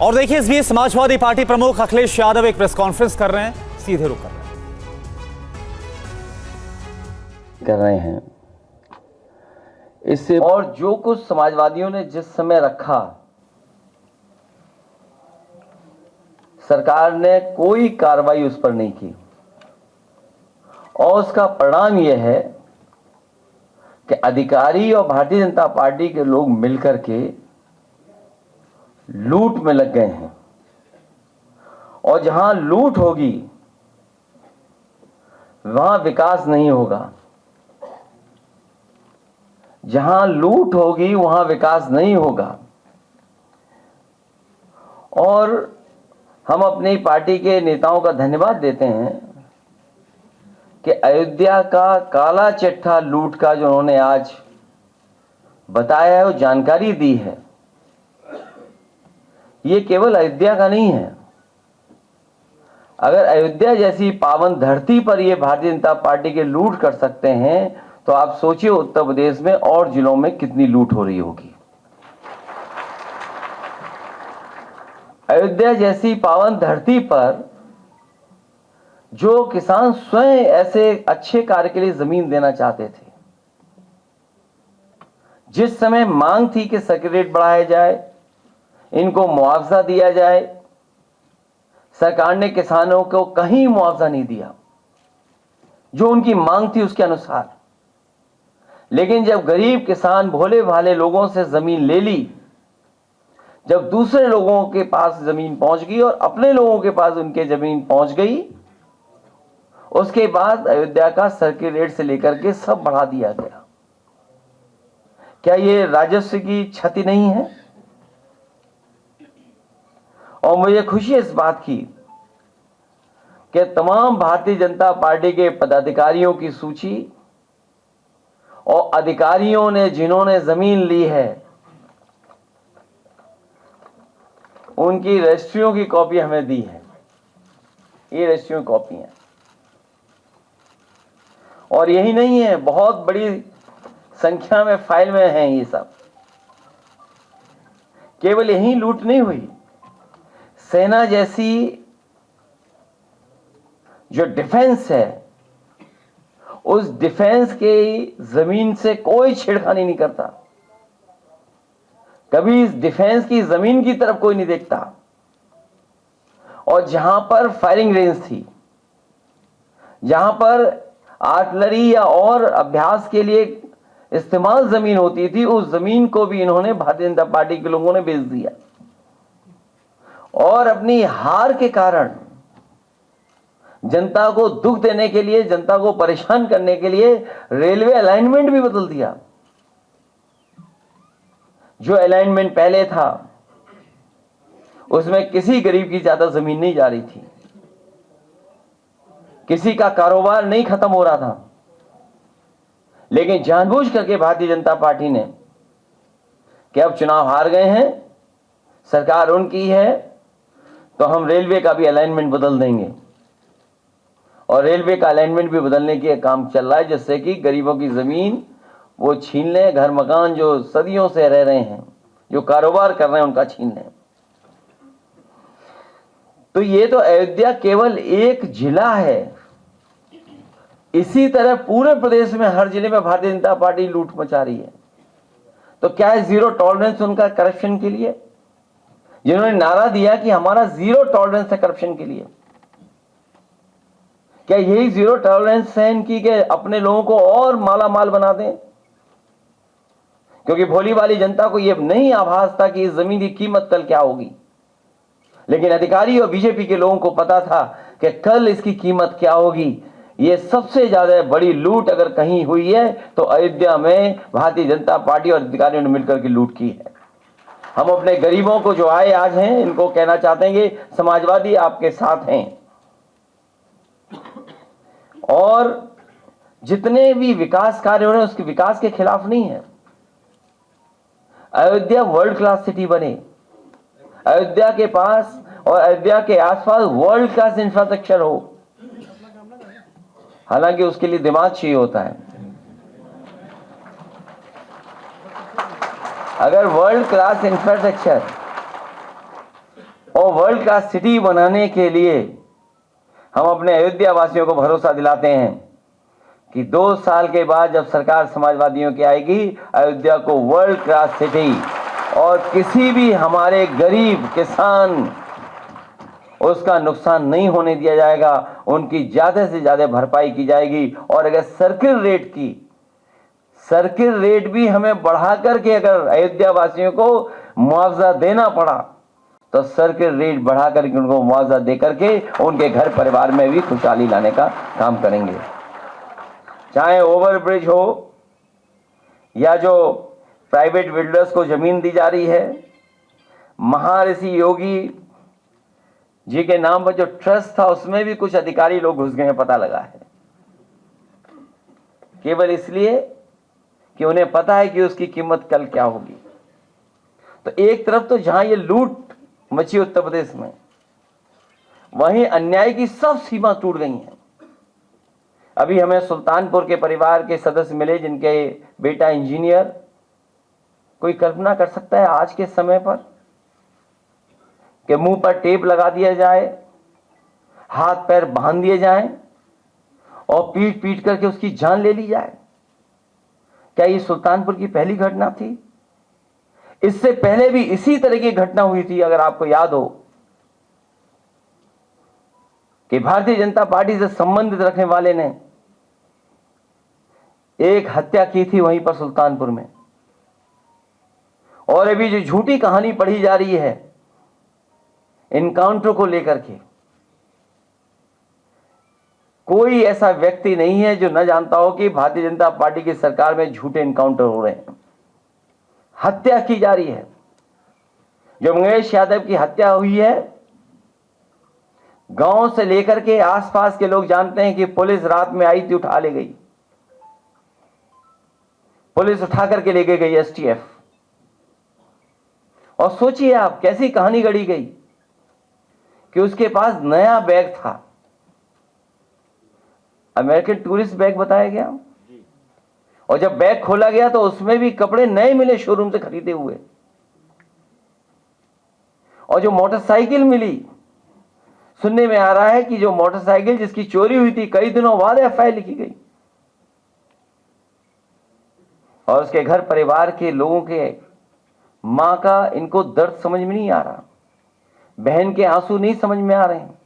और देखिए इस बीच समाजवादी पार्टी प्रमुख अखिलेश यादव एक प्रेस कॉन्फ्रेंस कर रहे हैं, सीधे रुक कर रहे हैं। इससे और जो कुछ समाजवादियों ने जिस समय रखा, सरकार ने कोई कार्रवाई उस पर नहीं की और उसका परिणाम यह है कि अधिकारी और भारतीय जनता पार्टी के लोग मिलकर के लूट में लग गए हैं। और जहां लूट होगी वहां विकास नहीं होगा, जहां लूट होगी वहां विकास नहीं होगा। और हम अपनी पार्टी के नेताओं का धन्यवाद देते हैं कि अयोध्या का काला चिट्ठा लूट का जो उन्होंने आज बताया है, वो जानकारी दी है, ये केवल अयोध्या का नहीं है। अगर अयोध्या जैसी पावन धरती पर ये भारतीय जनता पार्टी के लूट कर सकते हैं तो आप सोचिए उत्तर प्रदेश में और जिलों में कितनी लूट हो रही होगी। अयोध्या जैसी पावन धरती पर जो किसान स्वयं ऐसे अच्छे कार्य के लिए जमीन देना चाहते थे, जिस समय मांग थी कि सर्किट रेट बढ़ाया जाए, इनको मुआवजा दिया जाए, सरकार ने किसानों को कहीं मुआवजा नहीं दिया जो उनकी मांग थी उसके अनुसार। लेकिन जब गरीब किसान भोले भाले लोगों से जमीन ले ली, जब दूसरे लोगों के पास जमीन पहुंच गई और अपने लोगों के पास उनके जमीन पहुंच गई, उसके बाद अयोध्या का सर्किट रेट से लेकर के सब बढ़ा दिया गया। क्या ये राजस्व की क्षति नहीं है? और मुझे खुशी है इस बात की कि तमाम भारतीय जनता पार्टी के पदाधिकारियों की सूची और अधिकारियों ने जिन्होंने जमीन ली है उनकी रजिस्ट्रियों की कॉपी हमें दी है। ये रजिस्ट्रियों की कॉपी है। और यही नहीं है, बहुत बड़ी संख्या में फाइल में हैं ये सब। केवल यही लूट नहीं हुई, सेना जैसी जो डिफेंस है, उस डिफेंस के जमीन से कोई छेड़खानी नहीं करता। कभी इस डिफेंस की जमीन की तरफ कोई नहीं देखता। और जहां पर फायरिंग रेंज थी, जहां पर आर्टिलरी या और अभ्यास के लिए इस्तेमाल जमीन होती थी, उस जमीन को भी इन्होंने भारतीय जनता पार्टी के लोगों ने बेच दिया। और अपनी हार के कारण जनता को दुख देने के लिए, जनता को परेशान करने के लिए रेलवे अलाइनमेंट भी बदल दिया। जो अलाइनमेंट पहले था उसमें किसी गरीब की ज्यादा जमीन नहीं जा रही थी, किसी का कारोबार नहीं खत्म हो रहा था। लेकिन जानबूझ करके भारतीय जनता पार्टी ने कि अब चुनाव हार गए हैं, सरकार उनकी है, तो हम रेलवे का भी अलाइनमेंट बदल देंगे। और रेलवे का अलाइनमेंट भी बदलने के काम चल रहा है, जिससे कि गरीबों की जमीन वो छीन लें, घर मकान जो सदियों से रह रहे हैं, जो कारोबार कर रहे हैं, उनका छीन लें। तो ये तो अयोध्या केवल एक जिला है। इसी तरह पूरे प्रदेश में हर जिले में भारतीय जनता पार्टी लूट मचा रही है। तो क्या है जीरो टॉलरेंस उनका करप्शन के लिए? जिन्होंने नारा दिया कि हमारा जीरो टॉलरेंस है करप्शन के लिए, क्या यही जीरो टॉलरेंस है इनकी कि अपने लोगों को और माला माल बना दें? क्योंकि भोली वाली जनता को यह नहीं आभास था कि इस जमीन की कीमत कल क्या होगी। लेकिन अधिकारी और बीजेपी के लोगों को पता था कि कल इसकी कीमत क्या होगी। यह सबसे ज्यादा बड़ी लूट अगर कहीं हुई है तो अयोध्या में भारतीय जनता पार्टी और अधिकारियों ने मिलकर के लूट की है। हम अपने गरीबों को जो आए आज हैं, इनको कहना चाहते हैं कि समाजवादी आपके साथ हैं। और जितने भी विकास कार्य हो रहे हैं उसके विकास के खिलाफ नहीं है। अयोध्या वर्ल्ड क्लास सिटी बने, अयोध्या के पास और अयोध्या के आसपास वर्ल्ड क्लास इंफ्रास्ट्रक्चर हो। हालांकि उसके लिए दिमाग चाहिए होता है। अगर वर्ल्ड क्लास इंफ्रास्ट्रक्चर और वर्ल्ड क्लास सिटी बनाने के लिए हम अपने अयोध्या वासियों को भरोसा दिलाते हैं कि 2 साल के बाद जब सरकार समाजवादियों की आएगी, अयोध्या को वर्ल्ड क्लास सिटी और किसी भी हमारे गरीब किसान उसका नुकसान नहीं होने दिया जाएगा, उनकी ज्यादा से ज्यादा भरपाई की जाएगी। और अगर सर्किल रेट भी हमें बढ़ा करके अगर अयोध्या वासियों को मुआवजा देना पड़ा तो सर्किल रेट बढ़ा करके उनको मुआवजा दे करके उनके घर परिवार में भी खुशहाली लाने का काम करेंगे। चाहे ओवरब्रिज हो या जो प्राइवेट बिल्डर्स को जमीन दी जा रही है, महर्षि योगी जी के नाम पर जो ट्रस्ट था उसमें भी कुछ अधिकारी लोग घुस गए हैं, पता लगा है, केवल इसलिए कि उन्हें पता है कि उसकी कीमत कल क्या होगी। तो एक तरफ तो जहां ये लूट मची उत्तर प्रदेश में, वहीं अन्याय की सब सीमा टूट गई है। अभी हमें सुल्तानपुर के परिवार के सदस्य मिले जिनके बेटा इंजीनियर। कोई कल्पना कर सकता है आज के समय पर कि मुंह पर टेप लगा दिया जाए, हाथ पैर बांध दिए जाएं और पीट पीट करके उसकी जान ले ली जाए? क्या ये सुल्तानपुर की पहली घटना थी? इससे पहले भी इसी तरह की घटना हुई थी। अगर आपको याद हो कि भारतीय जनता पार्टी से संबंधित रखने वाले ने एक हत्या की थी वहीं पर सुल्तानपुर में। और अभी जो झूठी कहानी पढ़ी जा रही है इनकाउंटर को लेकर के, कोई ऐसा व्यक्ति नहीं है जो न जानता हो कि भारतीय जनता पार्टी की सरकार में झूठे इनकाउंटर हो रहे हैं, हत्या की जा रही है। जो मंगेश यादव की हत्या हुई है, गांव से लेकर के आसपास के लोग जानते हैं कि पुलिस रात में आई थी, उठा ले गई, पुलिस उठा करके लेके गई एसटीएफ। और सोचिए आप कैसी कहानी गढ़ी गई कि उसके पास नया बैग था, अमेरिकन टूरिस्ट बैग बताया गया, और जब बैग खोला गया तो उसमें भी कपड़े नए मिले शोरूम से खरीदे हुए। और जो मोटरसाइकिल मिली, सुनने में आ रहा है कि जो मोटरसाइकिल जिसकी चोरी हुई थी कई दिनों बाद एफआईआर लिखी गई और उसके घर परिवार के लोगों के मां का इनको दर्द समझ में नहीं आ रहा, बहन के आंसू नहीं समझ में आ रहे हैं।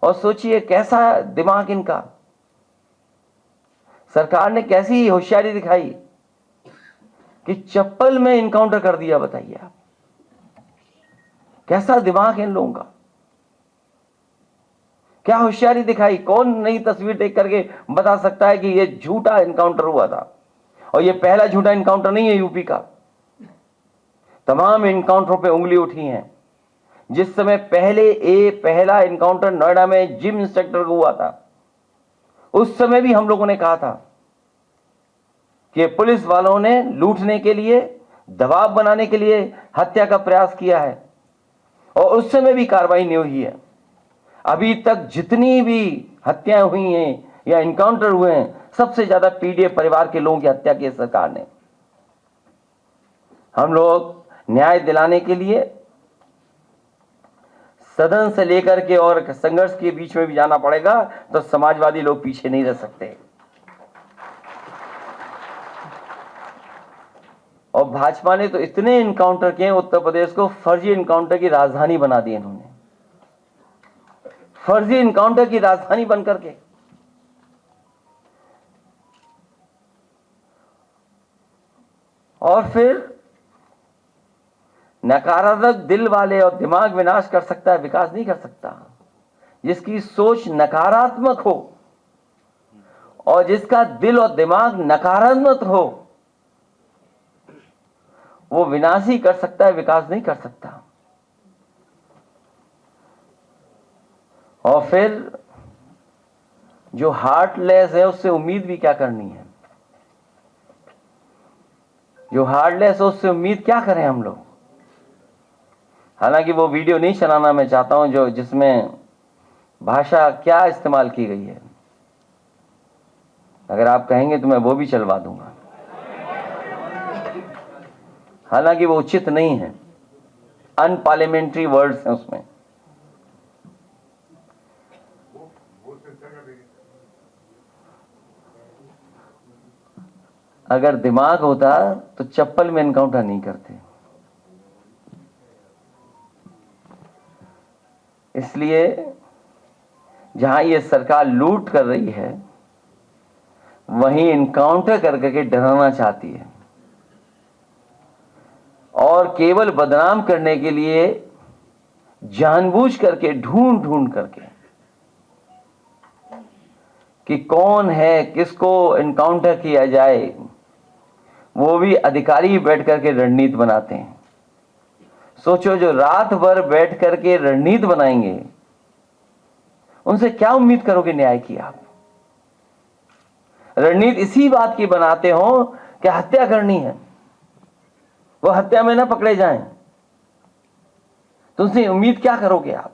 और सोचिए कैसा दिमाग इनका, सरकार ने कैसी होशियारी दिखाई कि चप्पल में इनकाउंटर कर दिया। बताइए आप, कैसा दिमाग है इन लोगों का, क्या होशियारी दिखाई। कौन नई तस्वीर देख करके बता सकता है कि यह झूठा इनकाउंटर हुआ था? और यह पहला झूठा इनकाउंटर नहीं है यूपी का, तमाम इनकाउंटरों पे उंगली उठी है। जिस समय पहला इनकाउंटर नोएडा में जिम इंस्ट्रक्टर को हुआ था, उस समय भी हम लोगों ने कहा था कि पुलिस वालों ने लूटने के लिए, दबाव बनाने के लिए हत्या का प्रयास किया है, और उस समय भी कार्रवाई नहीं हुई है। अभी तक जितनी भी हत्याएं हुई हैं या इनकाउंटर हुए हैं, सबसे ज्यादा पीड़ित परिवार के लोगों की हत्या की सरकार ने। हम लोग न्याय दिलाने के लिए सदन से लेकर के और संघर्ष के बीच में भी जाना पड़ेगा, तो समाजवादी लोग पीछे नहीं रह सकते। और भाजपा ने तो इतने इनकाउंटर किए, उत्तर प्रदेश को फर्जी इनकाउंटर की राजधानी बना दी इन्होंने, फर्जी इनकाउंटर की राजधानी बनकर के। और फिर नकारात्मक दिल वाले, और दिमाग विनाश कर सकता है, विकास नहीं कर सकता। जिसकी सोच नकारात्मक हो और जिसका दिल और दिमाग नकारात्मक हो, वो विनाश ही कर सकता है, विकास नहीं कर सकता। और फिर जो हार्टलेस है उससे उम्मीद भी क्या करनी है? जो हार्टलेस है उससे उम्मीद क्या करें हम लोग? हालांकि वो वीडियो नहीं चलाना मैं चाहता हूं जो जिसमें भाषा क्या इस्तेमाल की गई है। अगर आप कहेंगे तो मैं वो भी चलवा दूंगा, हालांकि वो उचित नहीं है। अनपार्लियामेंट्री वर्ड्स हैं उसमें। अगर दिमाग होता तो चप्पल में एनकाउंटर नहीं करते। इसलिए जहां ये सरकार लूट कर रही है वहीं इनकाउंटर करके डराना चाहती है और केवल बदनाम करने के लिए जानबूझ करके ढूंढ ढूंढ करके कि कौन है, किसको इनकाउंटर किया जाए, वो भी अधिकारी बैठ करके रणनीति बनाते हैं। सोचो, जो रात भर बैठ करके रणनीति बनाएंगे उनसे क्या उम्मीद करोगे न्याय की आप? रणनीति इसी बात की बनाते हो कि हत्या करनी है, वो हत्या में ना पकड़े जाएं, तो उनसे उम्मीद क्या करोगे आप?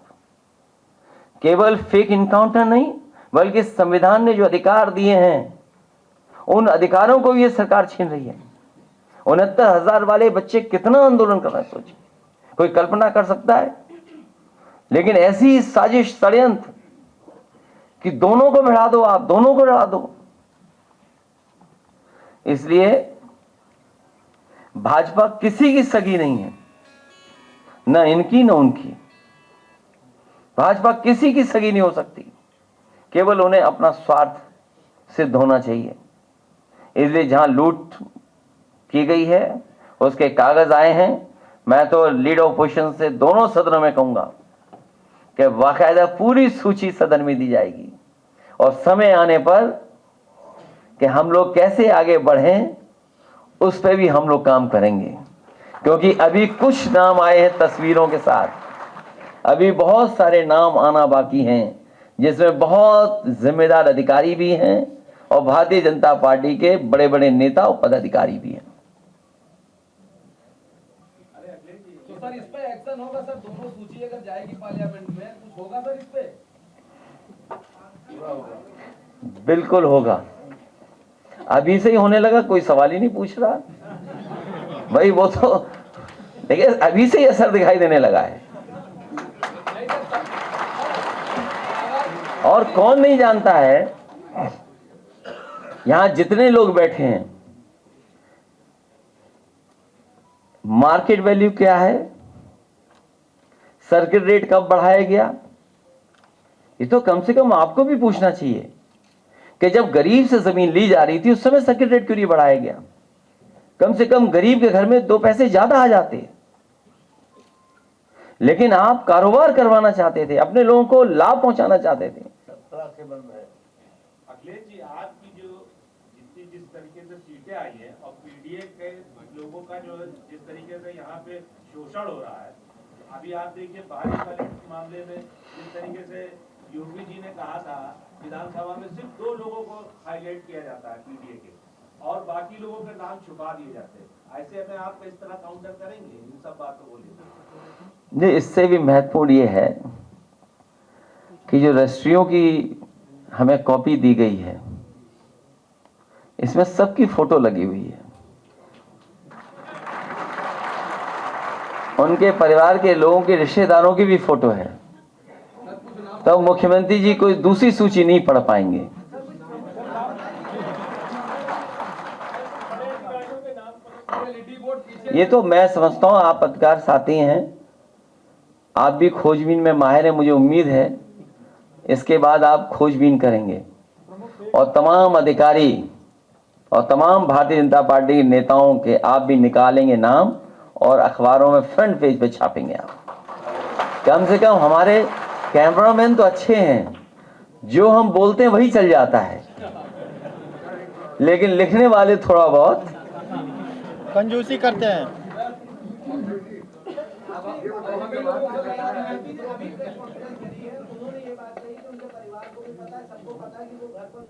केवल फेक इनकाउंटर नहीं, बल्कि संविधान ने जो अधिकार दिए हैं उन अधिकारों को भी ये सरकार छीन रही है। 69,000 वाले बच्चे कितना आंदोलन कर रहे हैं, सोचिए, कोई कल्पना कर सकता है? लेकिन ऐसी साजिश, षड्यंत्र कि दोनों को भिड़ा दो, आप दोनों को लड़ा दो। इसलिए भाजपा किसी की सगी नहीं है, न इनकी न उनकी। भाजपा किसी की सगी नहीं हो सकती, केवल उन्हें अपना स्वार्थ सिद्ध होना चाहिए। इसलिए जहां लूट की गई है उसके कागज आए हैं। मैं तो लीडर ऑपोजिशन से दोनों सदनों में कहूंगा कि बाकायदा पूरी सूची सदन में दी जाएगी और समय आने पर कि हम लोग कैसे आगे बढ़ें उस पर भी हम लोग काम करेंगे। क्योंकि अभी कुछ नाम आए हैं तस्वीरों के साथ, अभी बहुत सारे नाम आना बाकी हैं, जिसमें बहुत जिम्मेदार अधिकारी भी हैं और भारतीय जनता पार्टी के बड़े बड़े नेता और पदाधिकारी भी हैं। तो सर इस पे एक्शन होगा सर? दोनों सूची अगर जाएगी पार्लियामेंट में, कुछ होगा सर इस पे? बिल्कुल होगा। अभी से ही होने लगा, कोई सवाल ही नहीं पूछ रहा भाई। वो तो देखिए अभी से ही असर दिखाई देने लगा है। और कौन नहीं जानता है, यहां जितने लोग बैठे हैं, मार्केट वैल्यू क्या है, सर्किट रेट कब बढ़ाया गया, ये तो कम से कम आपको भी पूछना चाहिए कि जब गरीब से जमीन ली जा रही थी उस समय सर्किट रेट क्यों नहीं बढ़ाया गया? कम से कम गरीब के घर में 2 पैसे ज्यादा आ जाते। लेकिन आप कारोबार करवाना चाहते थे, अपने लोगों को लाभ पहुंचाना चाहते थे। अखिलेश जी, आपकी जो जिस तरीके से सीटें आई है और पीडीए के लोगों का जो जिस तरीके से यहाँ पे शोषण हो रहा है, अभी आप देखिए बारिश वाले मामले में जिस तरीके से योगी जी ने कहा था विधानसभा में सिर्फ 2 लोगों को हाईलाइट किया जाता है पीडीए के और बाकी लोगों के नाम छुपा दिए जाते हैं। ऐसे में आप इस तरह काउंटर करेंगे इन सब बातों को लेकर? जी, इससे भी महत्वपूर्ण ये है कि जो रजिस्ट्रियों की हमें कॉपी दी गई है इसमें सबकी फोटो लगी हुई है, उनके परिवार के लोगों के रिश्तेदारों की भी फोटो है। तो मुख्यमंत्री जी कोई दूसरी सूची नहीं पढ़ पाएंगे। ये तो मैं समझता हूं आप पत्रकार साथी हैं, आप भी खोजबीन में माहिर हैं, मुझे उम्मीद है इसके बाद आप खोजबीन करेंगे और तमाम अधिकारी और तमाम भारतीय जनता पार्टी के नेताओं के आप भी निकालेंगे नाम और अखबारों में फ्रंट पेज पे छापेंगे आप। कम से कम हमारे कैमरामैन तो अच्छे हैं, जो हम बोलते हैं वही चल जाता है, लेकिन लिखने वाले थोड़ा बहुत कंजूसी करते हैं। उन्होंने ये बात कही कि उनके परिवार को भी पता है, सबको पता है कि वो घर पर